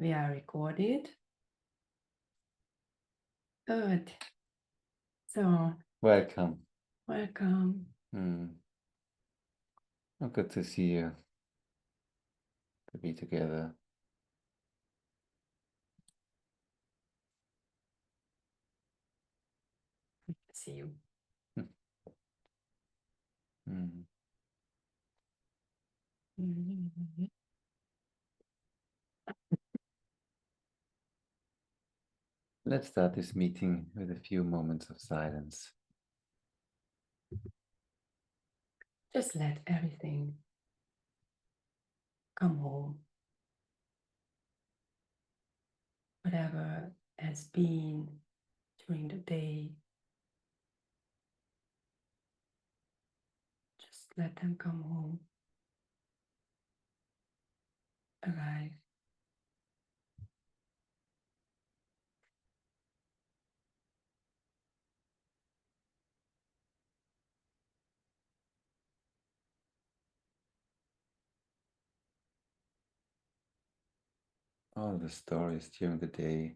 We are recorded. Good. So, Welcome. welcome. Oh, good to see you, to be together. See you. Mm. Let's start this meeting with a few moments of silence. Just let everything come home. Whatever has been during the day, just let them come home. Arrive. All the stories during the day,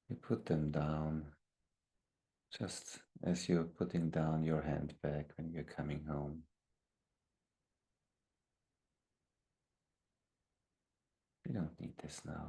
you put them down, just as you're putting down your handbag when you're coming home. You don't need this now.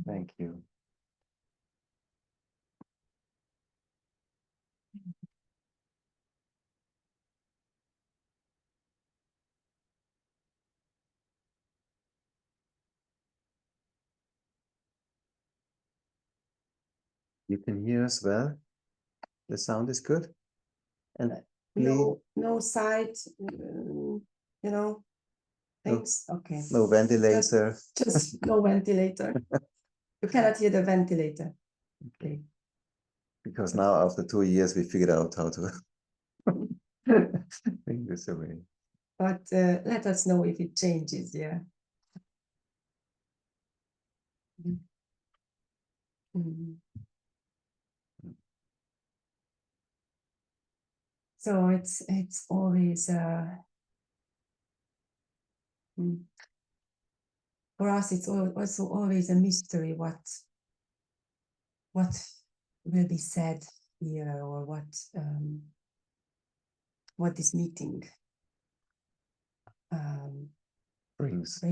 Thank you. You can hear us well. The sound is good. And no side, things. Okay. no ventilator. Just no ventilator. You cannot hear the ventilator. Okay. Because now after 2 years we figured out how to bring this away. But let us know if it changes, yeah. Mhm. So it's always for us it's also always a mystery what will be said here, or what this meeting brings.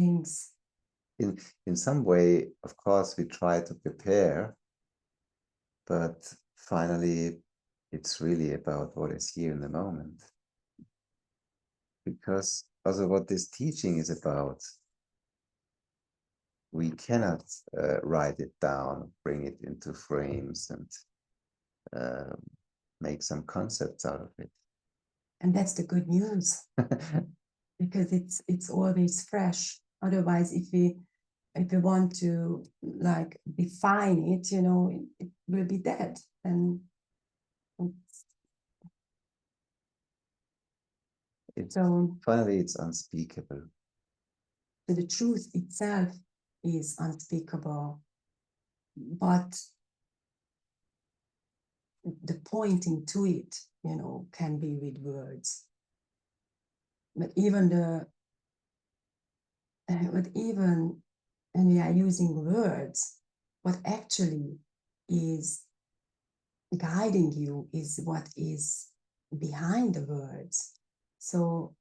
In some way, of course, we try to prepare, but finally it's really about what is here in the moment. Because also what this teaching is about, we cannot write it down, bring it into frames, and make some concepts out of it. And that's the good news, because it's always fresh. Otherwise, if we want to like define it, it will be dead. And so finally it's unspeakable. So the truth itself is unspeakable, but the pointing to it, can be with words. But even when we are using words, what actually is guiding you is what is behind the words. So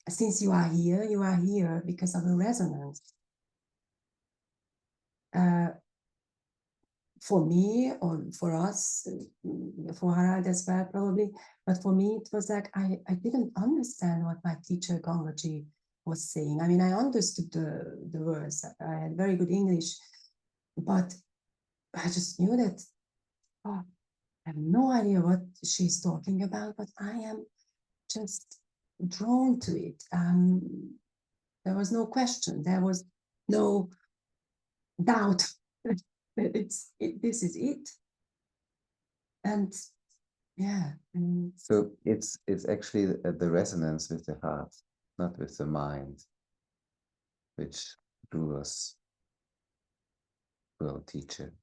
since you are here because of a resonance. For me, or for us, for Harald as well, probably, but for me, it was like I didn't understand what my teacher Gangaji was saying. I mean, I understood the words. I had very good English, but I just knew that I have no idea what she's talking about, but I am just drawn to it. There was no question. There was no doubt. This is it. And yeah. So it's actually the resonance with the heart, not with the mind, which drew us to our teacher.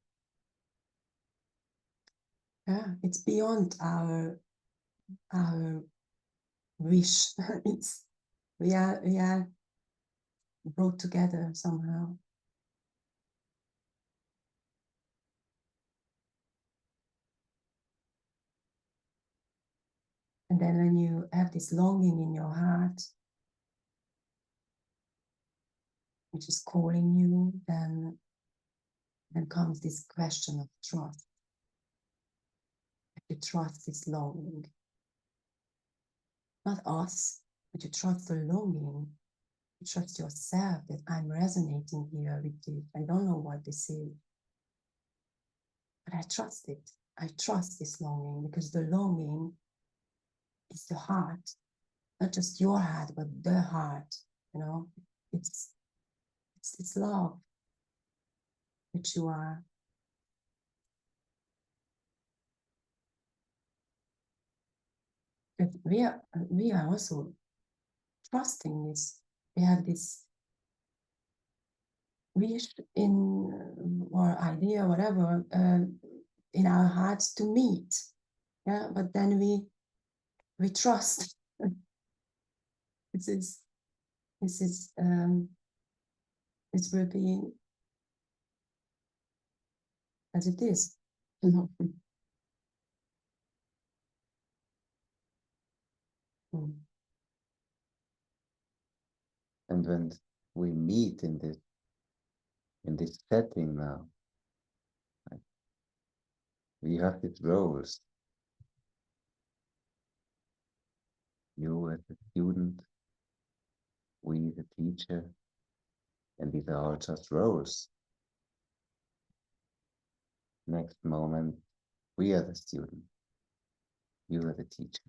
Yeah, it's beyond our wish. We are brought together somehow. And then when you have this longing in your heart, which is calling you, then comes this question of trust. If you trust this longing, not us, but you trust the longing. You trust yourself that I'm resonating here with it. I don't know what this is, but I trust it. I trust this longing, because the longing is the heart, not just your heart, but the heart. It's love, which you are. But we are also trusting this. We have this wish or idea, whatever, in our hearts to meet. Yeah, but then we trust. This will be as it is. And when we meet in in this setting now, like, we have these roles. You as a student, we the teacher, and these are all just roles. Next moment, we are the student, you are the teacher.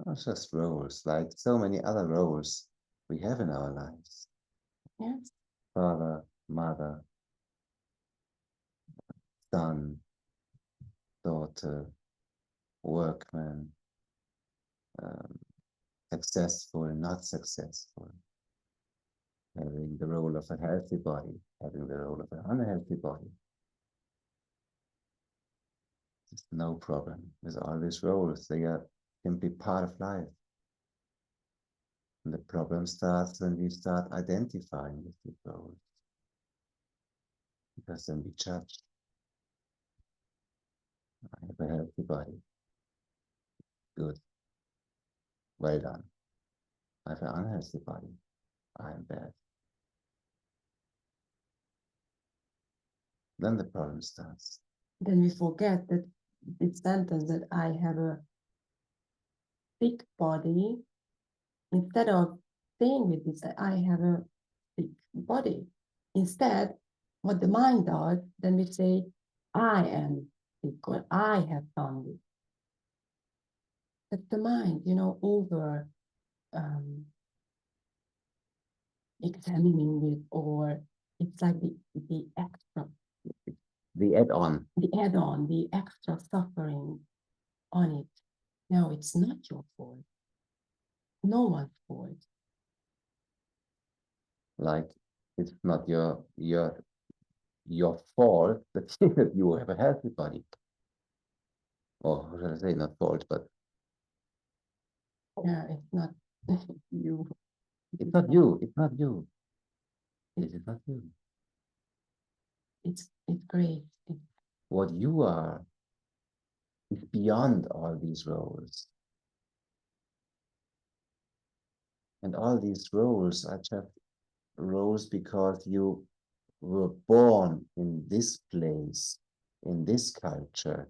Not just roles, like so many other roles we have in our lives. Yes. Father, mother, son, daughter, workman, successful, not successful, having the role of a healthy body, having the role of an unhealthy body. There's no problem with all these roles. They are simply part of life. And the problem starts when we start identifying with these roles. Because then we judge. I have a healthy body. Good. Well done. I have an unhealthy body. I am bad. Then the problem starts. Then we forget that this sentence that I have a thick body, instead of saying with this, I have a thick body. Instead, what the mind does, then we say, I am thick, or I have done this. That the mind, over examining it, or it's like the extra, the add-on, the extra suffering on it. No, it's not your fault. No one's fault. like it's not your fault that you have a healthy body. Or how should I say, not fault, but Yeah, it's not you. it's not you. It's not you. It is not you. It's great. What you are is beyond all these roles. And all these roles are just roles because you were born in this place, in this culture.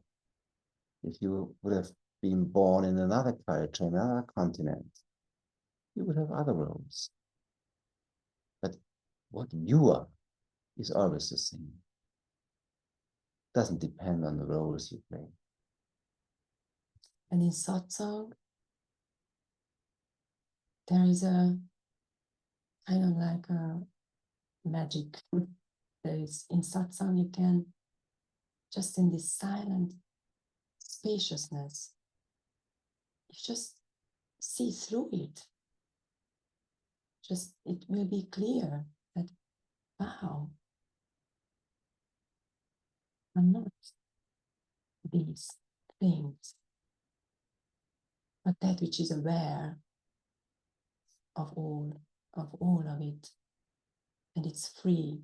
If you would have been born in another culture, another continent, you would have other roles. But what you are is always the same. Doesn't depend on the roles you play. And in satsang, there is a kind of like a magic. There is in satsang, you can just in this silent spaciousness, you just see through it. Just it will be clear that, wow, I'm not these things, but that which is aware of all of it. And it's free.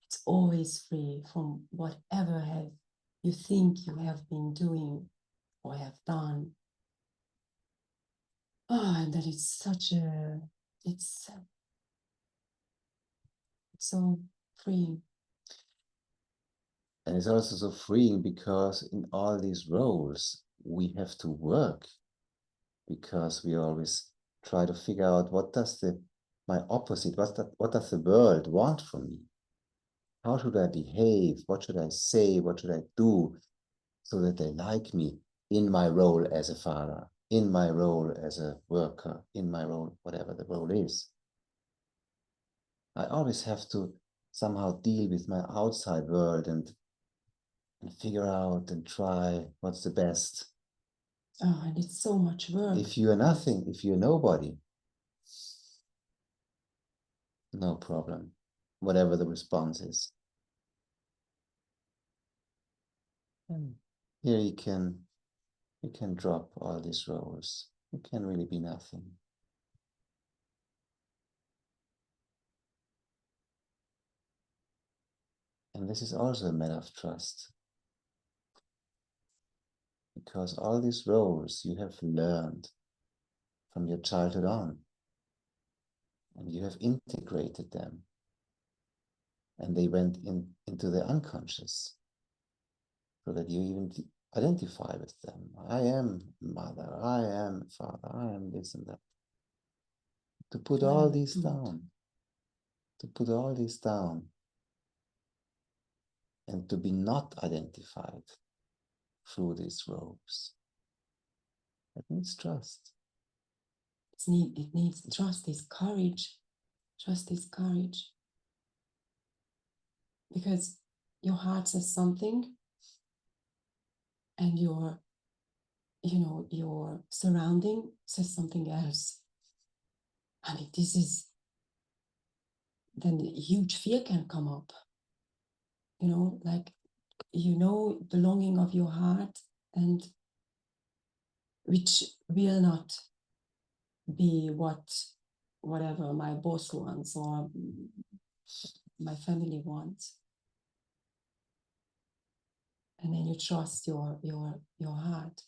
It's always free from whatever have you think you have been doing or have done. And that it's such a, it's so freeing. And it's also so freeing because in all these roles, we have to work because we always try to figure out what does my opposite, what does the world want from me? How should I behave? What should I say? What should I do so that they like me in my role as a father, in my role as a worker, in my role, whatever the role is? I always have to somehow deal with my outside world and figure out and try what's the best. Oh, and it's so much work. If you are nothing, if you're nobody, no problem, whatever the response is. And here you can drop all these roles. You can really be nothing. And this is also a matter of trust. Because all these roles you have learned from your childhood on. And you have integrated them and they went into the unconscious, so that you even identify with them. I am mother, I am father, I am this and that. To put all these down, to put all this down, and to be not identified through these robes. It needs trust. It needs trust, is courage. Trust is courage. Because your heart says something, and your surrounding says something else. I mean, this is, then huge fear can come up. Like, the longing of your heart, and which will not be whatever my boss wants or my family wants. And then you trust your heart,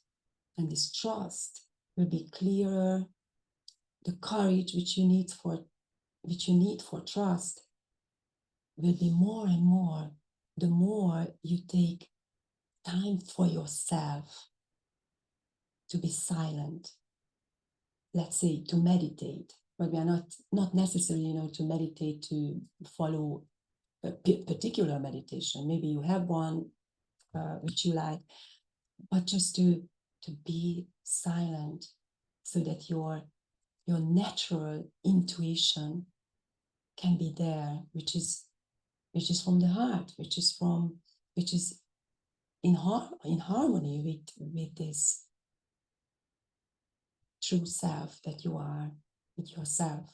and this trust will be clearer. The courage which you need for trust will be more and more the more you take time for yourself to be silent. Let's say to meditate, but we are not necessarily to meditate to follow a particular meditation. Maybe you have one which you like, but just to be silent, so that your natural intuition can be there, which is from the heart, which is in harmony with this true self that you are, with yourself.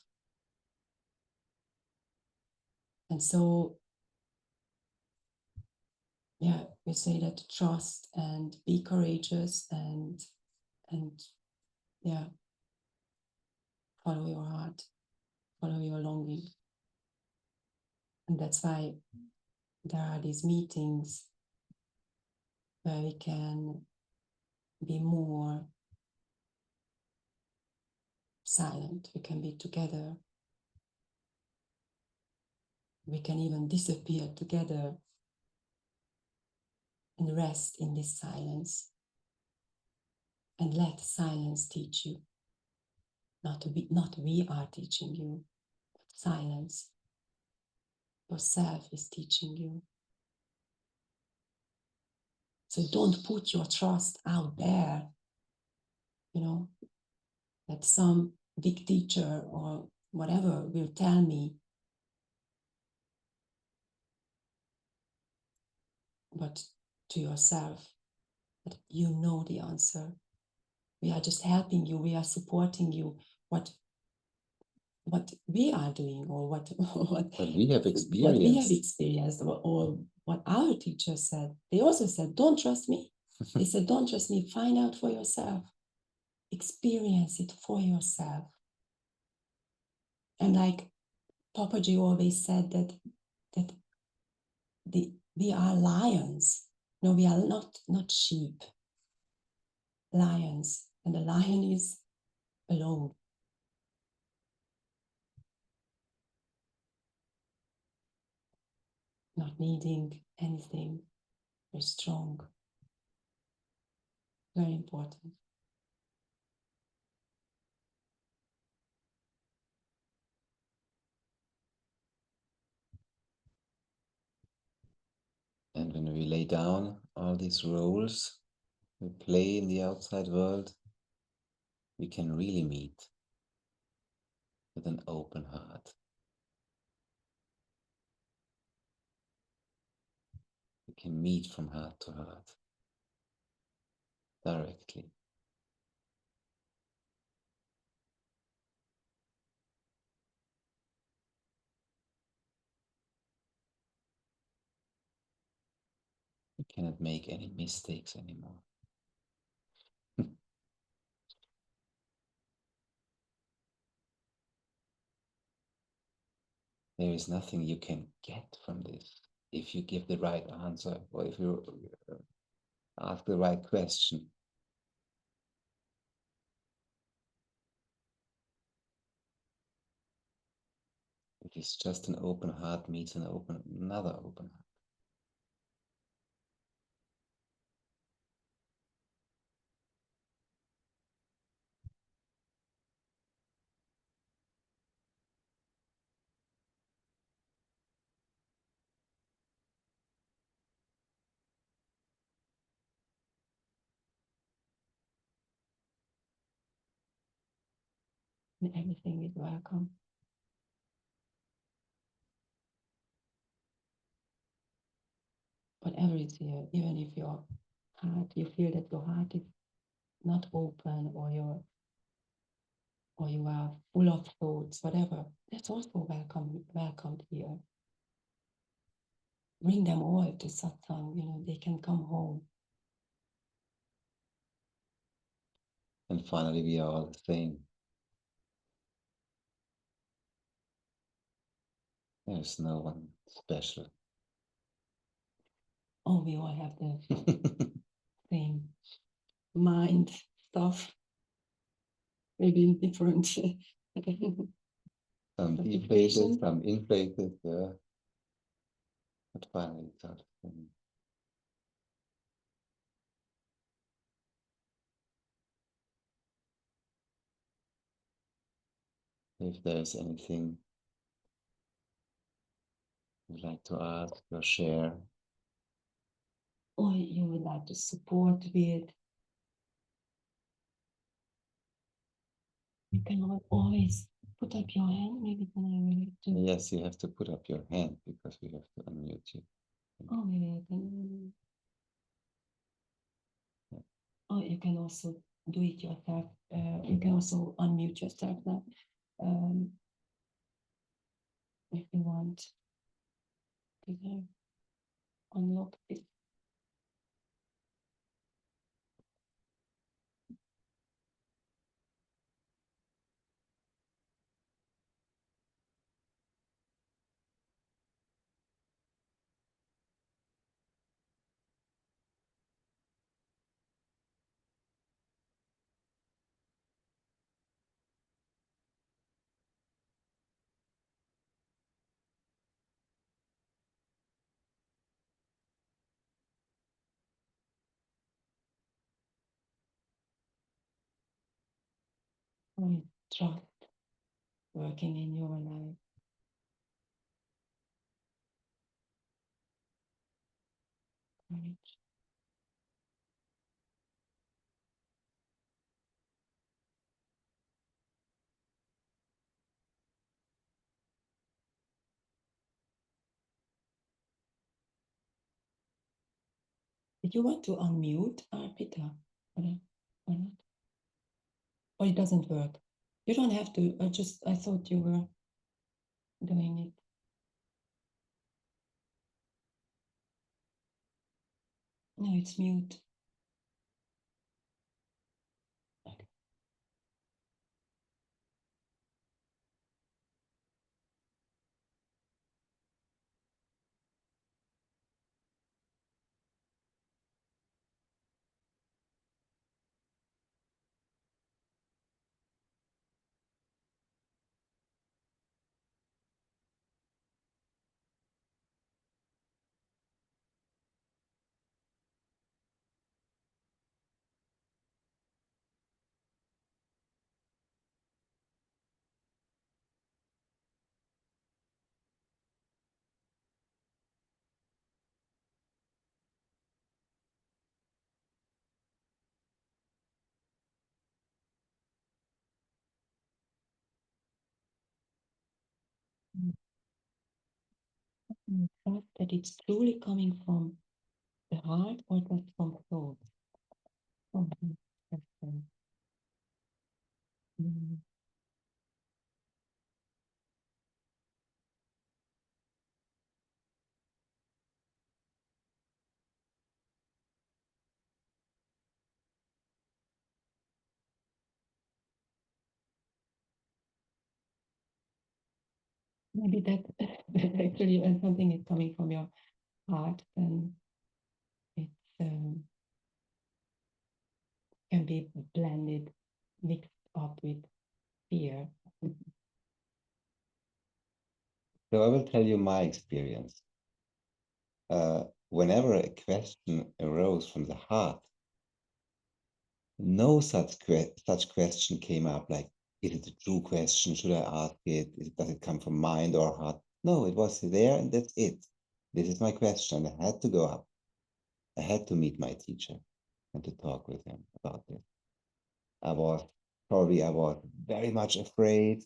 And so, yeah, we say that trust and be courageous and yeah, follow your heart, follow your longing. And that's why there are these meetings where we can be more silent, we can be together, we can even disappear together and rest in this silence, and let silence teach you. Not we are teaching you, but silence, yourself, is teaching you. So don't put your trust out there, that some big teacher or whatever will tell me. But to yourself, that you know the answer. We are just helping you, we are supporting you. What we are doing, or what we have experienced, or what our teacher said. They also said, don't trust me. They said, don't trust me, find out for yourself. Experience it for yourself. And like Papaji always said, that we are lions. No, we are not sheep. Lions. And the lion is alone. Not needing anything. Very strong. Very important. And when we lay down all these roles we play in the outside world, we can really meet with an open heart. We can meet from heart to heart, directly. We cannot make any mistakes anymore. There is nothing you can get from this if you give the right answer, or if you ask the right question. If It is just an open heart meets another open heart. And everything is welcome. Whatever is here, even if your heart, you feel that your heart is not open, or you are full of thoughts, whatever, that's also welcomed here. Bring them all to satsang, they can come home. And finally, we are all the same. There's no one special. Oh, we all have the same mind stuff, maybe in different. Some deflated, some inflated, yeah. But finally, it's all the same. If there's anything you'd like to ask or share, or you would like to support with, you can always put up your hand. Maybe then I will do. Yes, you have to put up your hand because we have to unmute you. Oh, maybe I can. Yeah. Oh, you can also do it yourself. You can also unmute yourself now, if you want. Did I unlock this? Trust working in your life. Courage. Did you want to unmute Arpita? Or not? Or it doesn't work? You don't have to. I thought you were doing it. No, it's mute. Okay. Trust that it's truly coming from the heart or just from thoughts. Maybe that actually, when something is coming from your heart, then it's can be blended, mixed up with fear. So I will tell you my experience. Whenever a question arose from the heart, no such question came up like, is it a true question? Should I ask it? Does it come from mind or heart? No, it was there and that's it. This is my question. I had to go up. I had to meet my teacher and to talk with him about this. I was very much afraid.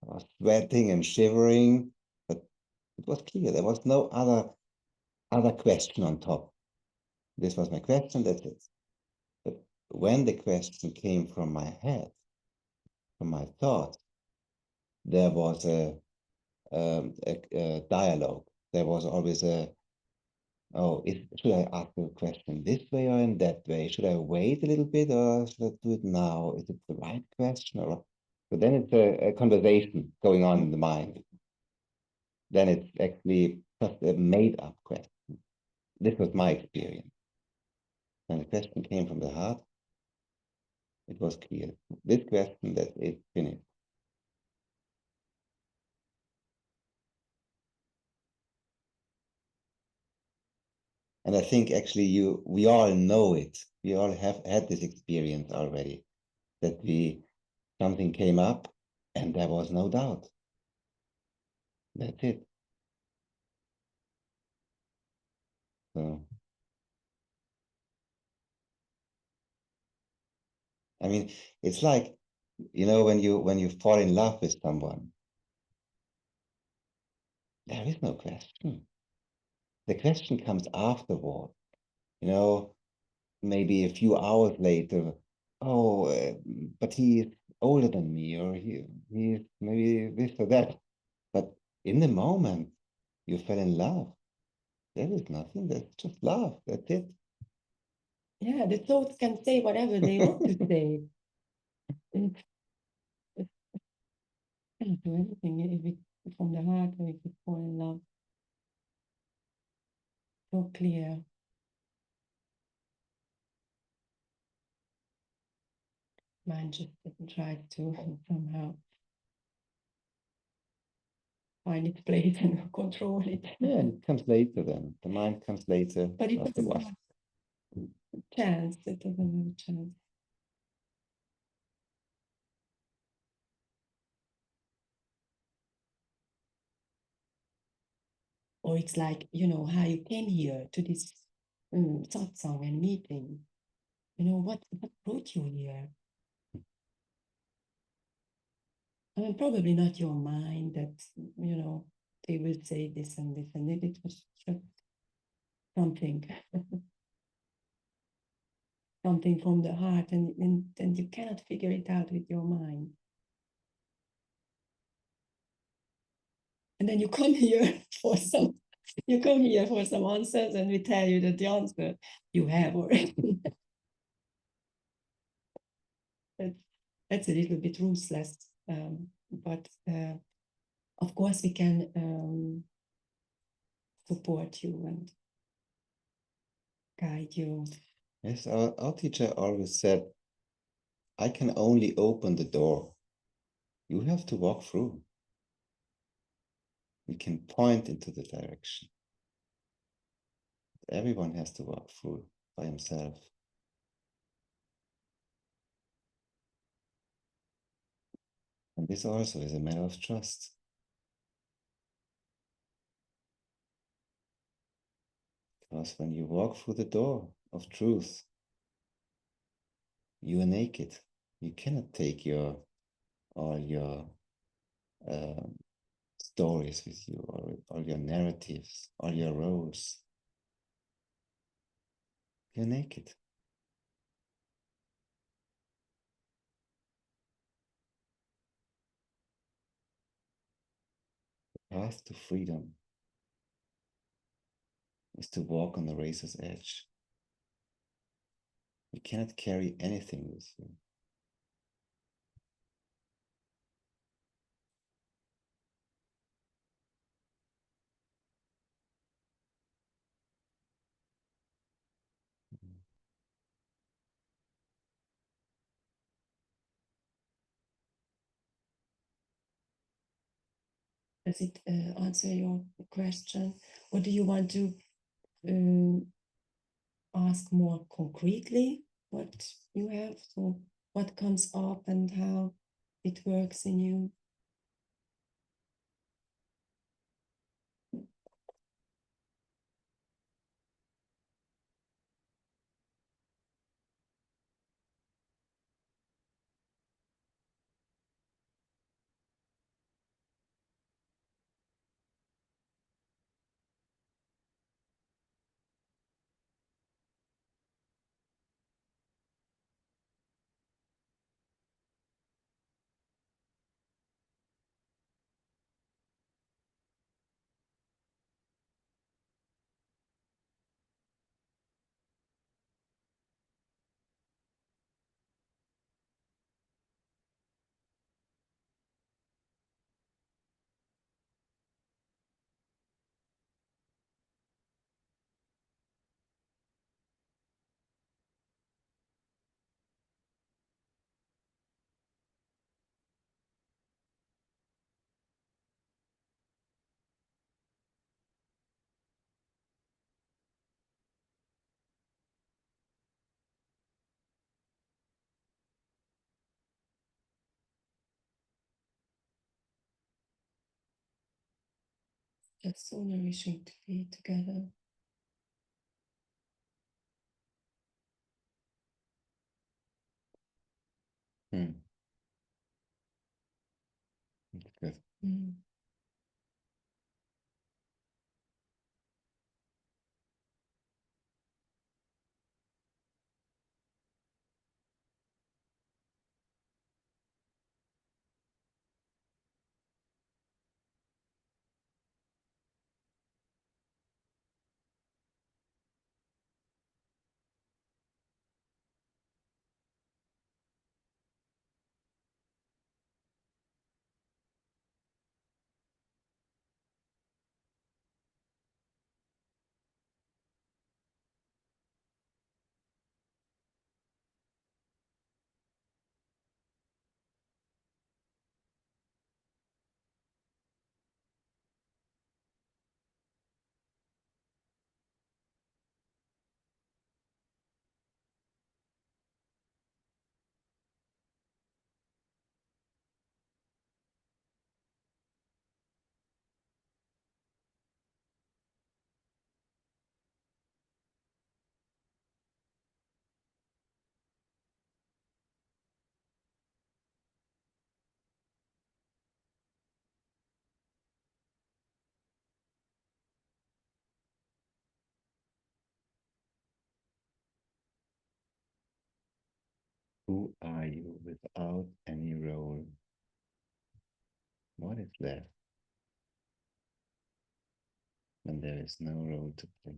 I was sweating and shivering, but it was clear. There was no other question on top. This was my question, that's it. But when the question came from my head, from my thought, there was a dialogue. There was always should I ask the question this way or in that way? Should I wait a little bit or should I do it now? Is it the right question? So then it's a conversation going on in the mind. Then it's actually just a made up question. This was my experience. When the question came from the heart, it was clear. This question, that is finished. And I think actually we all know it. We all have had this experience already, that something came up and there was no doubt. That's it. So, I mean, it's like, when you fall in love with someone, there is no question. The question comes afterward, maybe a few hours later. Oh, but he's older than me, or he's maybe this or that. But in the moment you fell in love, there is nothing. That's just love. That's it. Yeah, the thoughts can say whatever they want to say. It can't do anything if it's from the heart or if it's fall in love. So clear. Mind just doesn't try to somehow find its place and control it. Yeah, and it comes later then. The mind comes later. But it doesn't have a chance. It doesn't have a chance. Or it's like, how you came here to this satsang and meeting. What brought you here? I mean, probably not your mind that, they will say this and this, and it was just something, something from the heart, and you cannot figure it out with your mind. And then you come here for some answers, and we tell you that the answer you have already. That's a little bit ruthless, but of course we can support you and guide you. Yes, our teacher always said, I can only open the door. You have to walk through. We can point into the direction. Everyone has to walk through by himself. And this also is a matter of trust. Because when you walk through the door of truth, you are naked. You cannot take all your stories with you, or all your narratives, all your roles. You're naked. The path to freedom is to walk on the razor's edge. You cannot carry anything with you. Does it answer your question? Or do you want to ask more concretely what you have? So what comes up and how it works in you? Just so nourishing to be together. Hmm. Good. Mm. Who are you without any role? What is left when there is no role to play?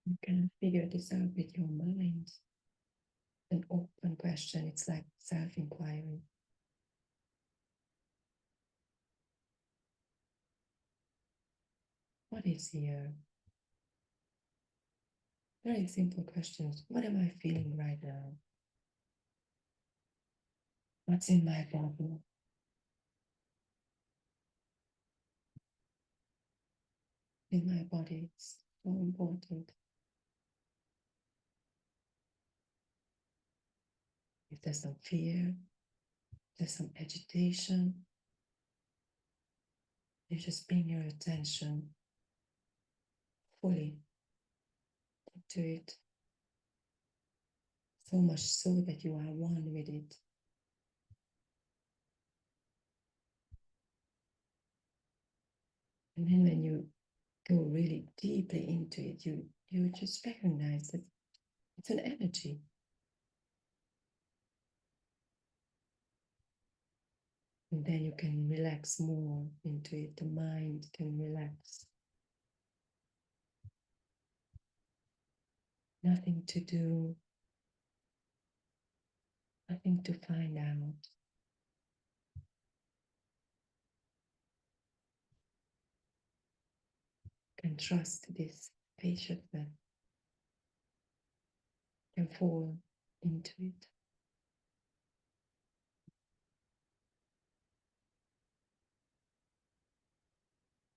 You can figure this out with your mind. An open question, it's like self-inquiry. What is here? Very simple questions. What am I feeling right now? What's in my body? In my body, it's so important. If there's some fear, there's some agitation, you just bring your attention fully to it. So much so that you are one with it. And then when you go really deeply into it, you just recognize that it's an energy. And then you can relax more into it. The mind can relax. Nothing to do, nothing to find out. Can trust this spaciousness, can fall into it.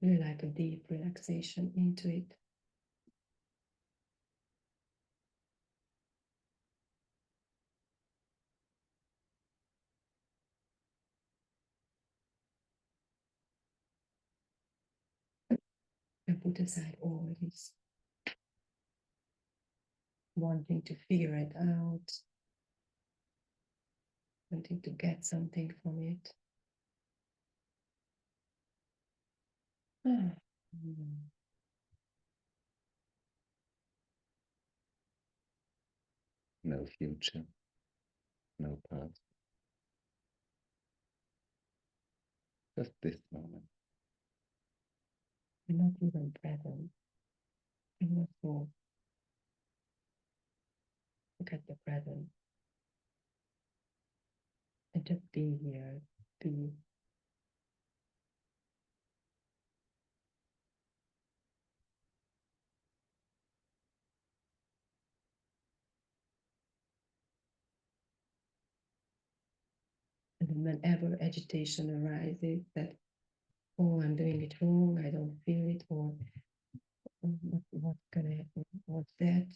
Really like a deep relaxation into it. And put aside all this wanting to figure it out, wanting to get something from it. No future, no past. Just this moment. We're not even present. And also look at the present. And just be here, be. And then whenever agitation arises that, oh, I'm doing it wrong, I don't feel it, or what's gonna happen, what's that?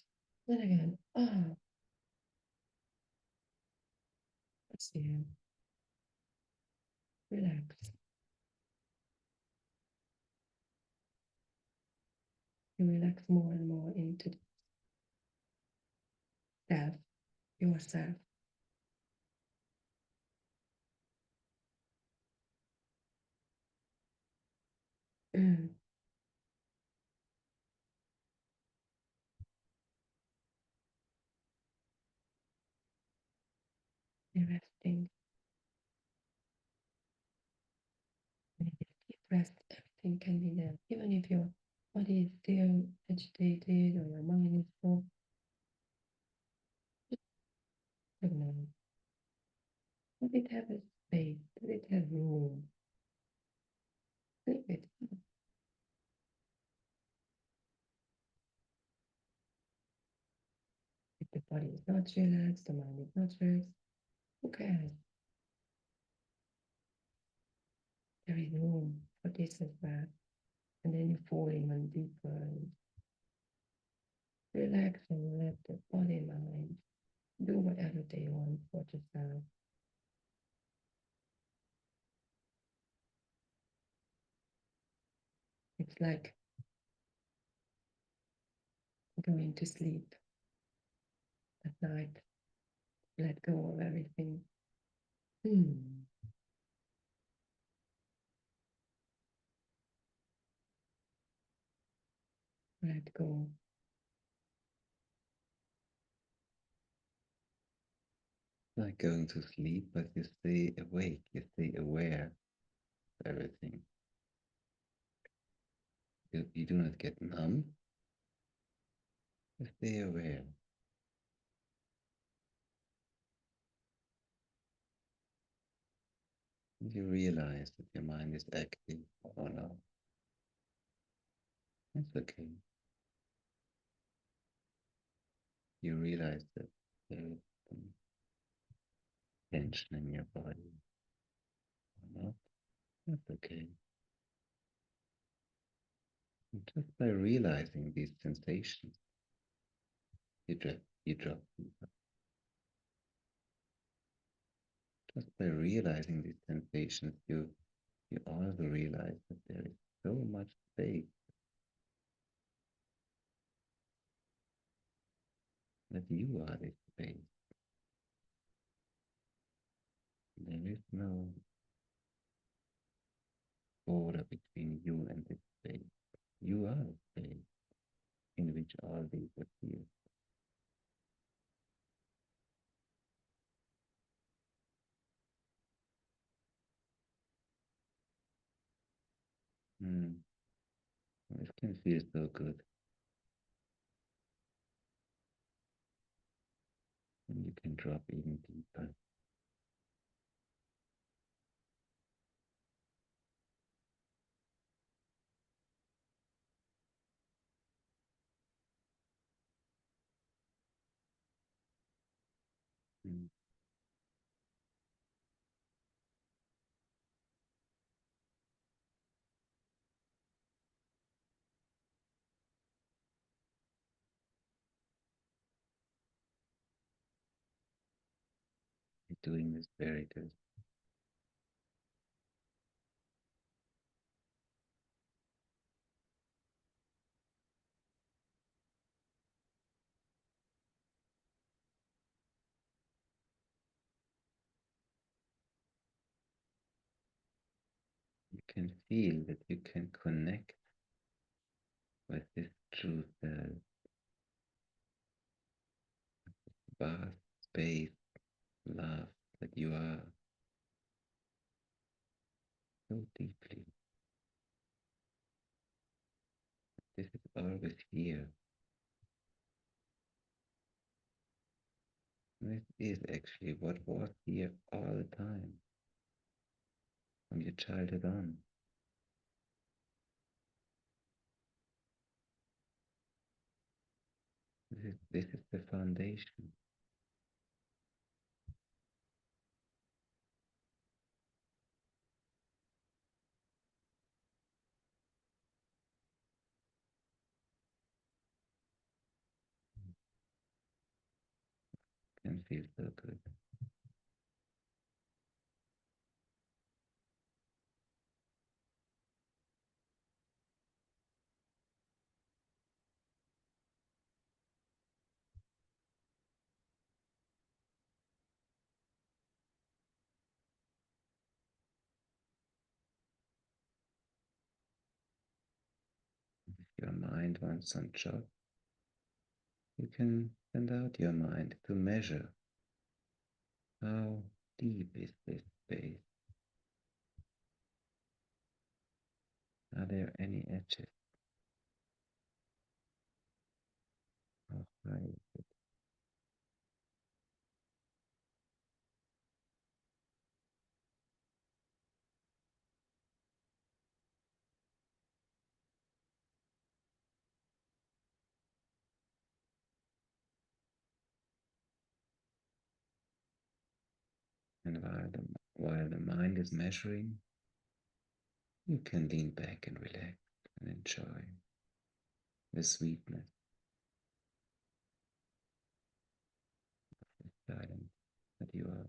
Then again, oh, what's here? Relax. You relax more and more into self, yourself. Mm. You're resting. And in this deep rest, everything can be there. Even if your body is still agitated or your mind is so, no. Let it have a space, let it have room. Leave it. If the body is not relaxed, the mind is not relaxed, who cares? There is room for this as well. And then you fall even deeper and relax and let the body and mind do whatever they want for yourself. It's like going to sleep at night. Let go of everything. Let go. Like going to sleep, but you stay awake, you stay aware of everything. You do not get numb, you stay aware. You realize that your mind is active or not. It's okay. You realize that there is some tension in your body or not. That's okay. And just by realizing these sensations, you drop deeper. Just by realizing these sensations, you also realize that there is so much space, that you are this space. There is no border between you and this space. You are a space in which all these appear. It can feel so good. And you can drop even deeper. Mm. You're doing this very good. You can feel that you can connect with this true self, vast space, love that you are so deeply. This is always here. This is actually what was here all the time, from your childhood on. This is the foundation. Can feel so good. If your mind wants some job, you can send out your mind to measure how deep is this space. Are there any edges? How high is it? And while the mind is measuring, you can lean back and relax and enjoy the sweetness of the silence that you are.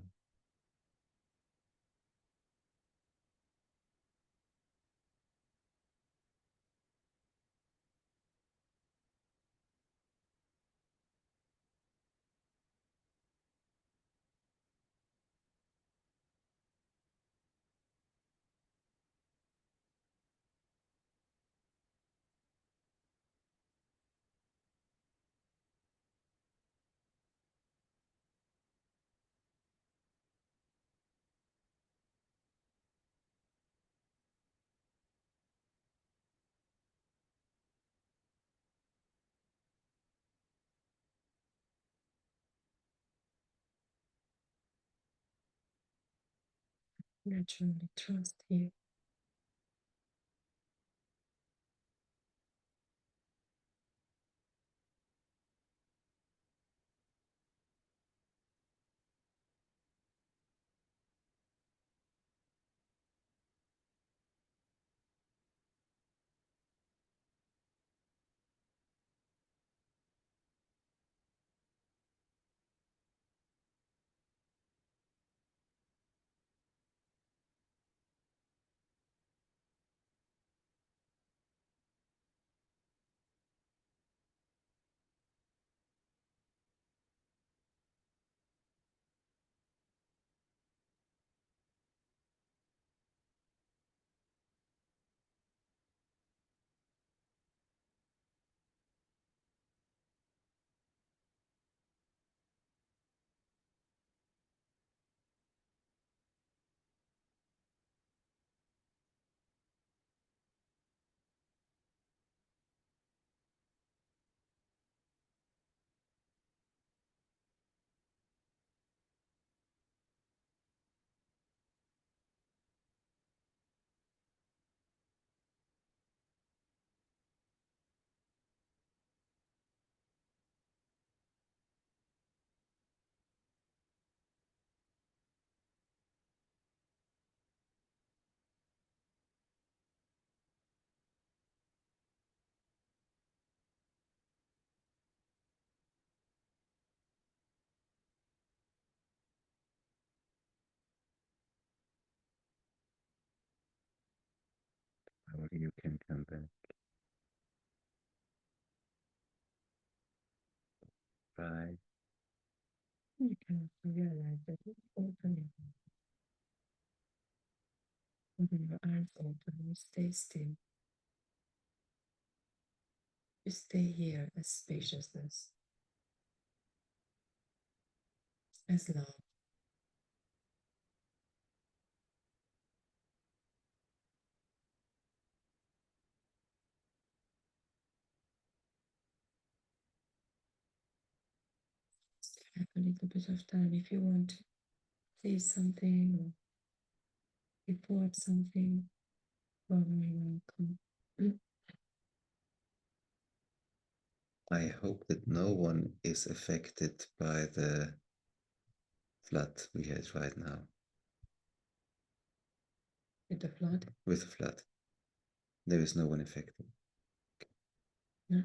Naturally trust you. Right. You can also realize that you open your eyes, open your eyes open, you stay still. You stay here as spaciousness, as love. Still have a little bit of time if you want to say something or report something. You're very welcome. I hope that no one is affected by the flood we had right now. With the flood? With the flood. There is no one affected. No.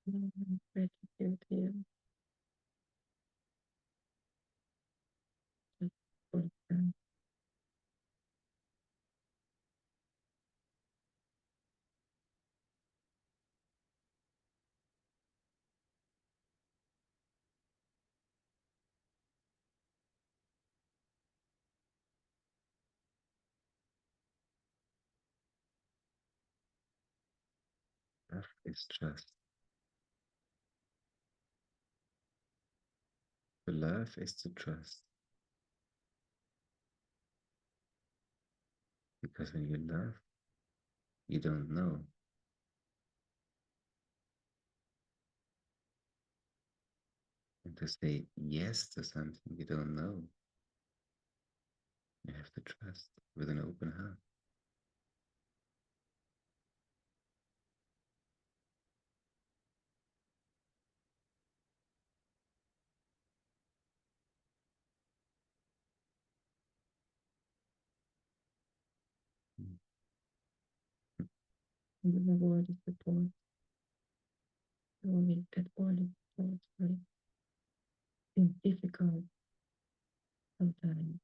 Gratitude here. Love is trust. To love is to trust. Because when you love, you don't know. And to say yes to something you don't know, you have to trust with an open heart. And the word is support. Knowing that word is support, right? It's difficult sometimes.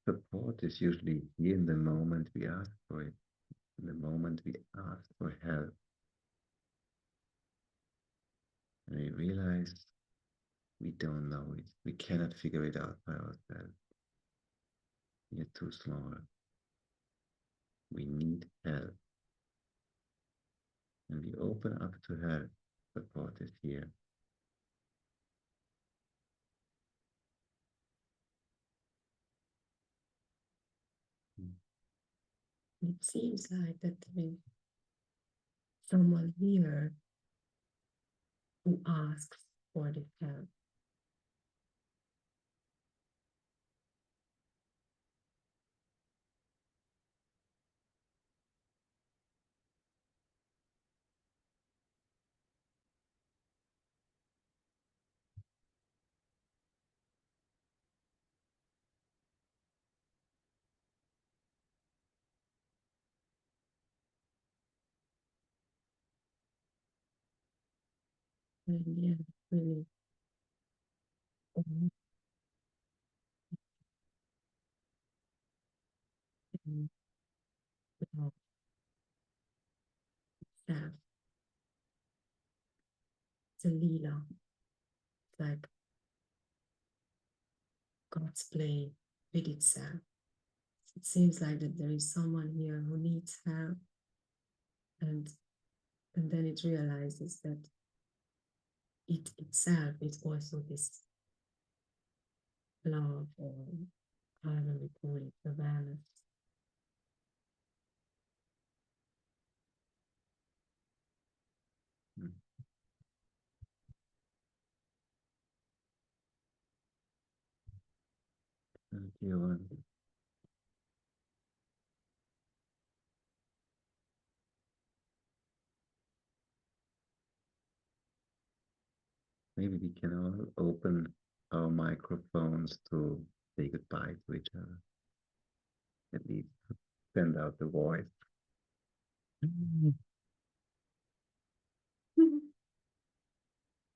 Support is usually here in the moment we ask for it, in the moment we ask for help. And we realize we don't know it, we cannot figure it out by ourselves. We are too small. We need help. And we open up to help. Support is here. It seems like that there is someone here who asks for the help. And yeah, really without self. It's a lila. It's like God's play with itself. It seems like that there is someone here who needs help, and then it realizes that it itself is also this love, or however we call it, awareness. Maybe we can all open our microphones to say goodbye to each other. At least send out the voice. Can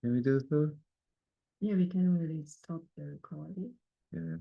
we do so? Yeah, we can already stop the recording. Yeah.